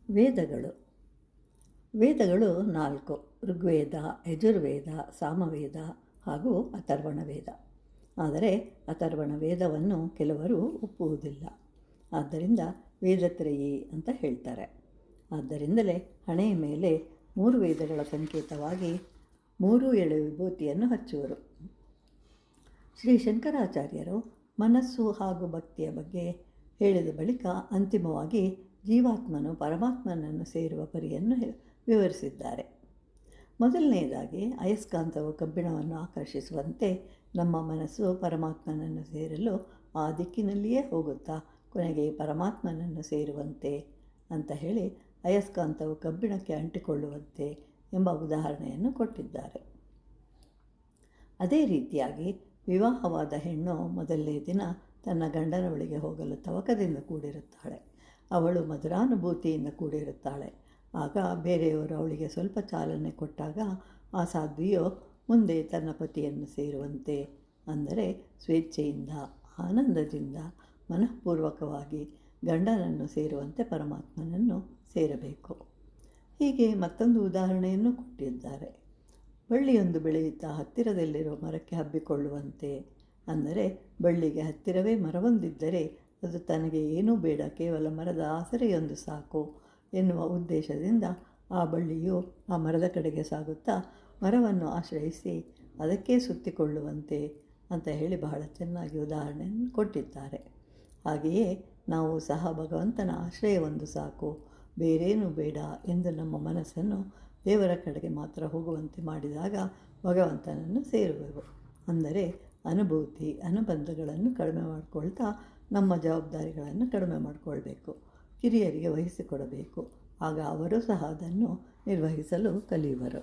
ವೇದಗಳು. ವೇದಗಳು 4: ಋಗ್ವೇದ, ಯಜುರ್ವೇದ, ಸಾಮವೇದ ಹಾಗೂ ಅಥರ್ವಣ ವೇದ. ಆದರೆ ಅಥರ್ವಣ ವೇದವನ್ನು ಕೆಲವರು ಒಪ್ಪುವುದಿಲ್ಲ. ಆದ್ದರಿಂದ ವೇದತ್ರಯಿ ಅಂತ ಹೇಳ್ತಾರೆ. ಆದ್ದರಿಂದಲೇ ಹಣೆಯ ಮೇಲೆ 3 ವೇದಗಳ ಸಂಕೇತವಾಗಿ 3 ಎಳೆ ವಿಭೂತಿಯನ್ನು ಹಚ್ಚುವರು. ಶ್ರೀ ಶಂಕರಾಚಾರ್ಯರು ಮನಸ್ಸು ಹಾಗೂ ಭಕ್ತಿಯ ಬಗ್ಗೆ ಹೇಳಿದ ಬಳಿಕ ಅಂತಿಮವಾಗಿ ಜೀವಾತ್ಮನು ಪರಮಾತ್ಮನನ್ನು ಸೇರುವ ಪರಿಯನ್ನು ವಿವರಿಸಿದ್ದಾರೆ. ಮೊದಲನೆಯದಾಗಿ ಅಯಸ್ಕಾಂತವು ಕಬ್ಬಿಣವನ್ನು ಆಕರ್ಷಿಸುವಂತೆ ನಮ್ಮ ಮನಸ್ಸು ಪರಮಾತ್ಮನನ್ನು ಸೇರಲು ಆ ದಿಕ್ಕಿನಲ್ಲಿಯೇ ಹೋಗುತ್ತಾ ಕೊನೆಗೆ ಪರಮಾತ್ಮನನ್ನು ಸೇರುವಂತೆ ಅಂತ ಹೇಳಿ ಅಯಸ್ಕಾಂತವು ಕಬ್ಬಿಣಕ್ಕೆ ಅಂಟಿಕೊಳ್ಳುವಂತೆ ಎಂಬ ಉದಾಹರಣೆಯನ್ನು ಕೊಟ್ಟಿದ್ದಾರೆ. ಅದೇ ರೀತಿಯಾಗಿ ವಿವಾಹವಾದ ಹೆಣ್ಣು ಮೊದಲನೇ ದಿನ ತನ್ನ ಗಂಡನ ಬಳಿಗೆ ಹೋಗಲು ತವಕದಿಂದ ಕೂಡಿರುತ್ತಾಳೆ. ಅವಳು ಮಧುರಾನುಭೂತಿಯಿಂದ ಕೂಡಿರುತ್ತಾಳೆ. ಆಗ ಬೇರೆಯವರು ಅವಳಿಗೆ ಸ್ವಲ್ಪ ಚಾಲನೆ ಕೊಟ್ಟಾಗ ಆ ಸಾಧ್ವಿಯು ಮುಂದೆ ತನ್ನ ಪತಿಯನ್ನು ಸೇರುವಂತೆ, ಅಂದರೆ ಸ್ವೇಚ್ಛೆಯಿಂದ ಆನಂದದಿಂದ ಮನಃಪೂರ್ವಕವಾಗಿ ಗಂಡನನ್ನು ಸೇರುವಂತೆ ಪರಮಾತ್ಮನನ್ನು ಸೇರಬೇಕು. ಹೀಗೆ ಮತ್ತೊಂದು ಉದಾಹರಣೆಯನ್ನು ಕೊಟ್ಟಿದ್ದಾರೆ. ಬಳ್ಳಿಯೊಂದು ಬೆಳೆಯುತ್ತಾ ಹತ್ತಿರದಲ್ಲಿರುವ ಮರಕ್ಕೆ ಹಬ್ಬಿಕೊಳ್ಳುವಂತೆ, ಅಂದರೆ ಬಳ್ಳಿಗೆ ಹತ್ತಿರವೇ ಮರವೊಂದಿದ್ದರೆ ಅದು ತನಗೆ ಏನೂ ಬೇಡ, ಕೇವಲ ಮರದ ಆಸರೆಯೊಂದು ಸಾಕು ಎನ್ನುವ ಉದ್ದೇಶದಿಂದ ಆ ಬಳ್ಳಿಯು ಆ ಮರದ ಕಡೆಗೆ ಸಾಗುತ್ತಾ ಮರವನ್ನು ಆಶ್ರಯಿಸಿ ಅದಕ್ಕೆ ಸುತ್ತಿಕೊಳ್ಳುವಂತೆ ಅಂತ ಹೇಳಿ ಬಹಳ ಚೆನ್ನಾಗಿ ಉದಾಹರಣೆಯನ್ನು ಕೊಟ್ಟಿದ್ದಾರೆ. ಹಾಗೆಯೇ ನಾವು ಸಹ ಭಗವಂತನ ಆಶ್ರಯವೊಂದು ಸಾಕು, ಬೇರೇನೂ ಬೇಡ ಎಂದು ನಮ್ಮ ಮನಸ್ಸನ್ನು ದೇವರ ಕಡೆಗೆ ಮಾತ್ರ ಹೋಗುವಂತೆ ಮಾಡಿದಾಗ ಭಗವಂತನನ್ನು ಸೇರುವೆವು. ಅಂದರೆ ಅನುಭೂತಿ ಅನುಬಂಧಗಳನ್ನು ಕಡಿಮೆ ಮಾಡಿಕೊಳ್ತಾ ನಮ್ಮ ಜವಾಬ್ದಾರಿಗಳನ್ನು ಕಡಿಮೆ ಮಾಡಿಕೊಳ್ಬೇಕು, ಕಿರಿಯರಿಗೆ ವಹಿಸಿಕೊಡಬೇಕು. ಆಗ ಅವರು ಸಹ ಅದನ್ನು ನಿರ್ವಹಿಸಲು ಕಲಿಯುವರು.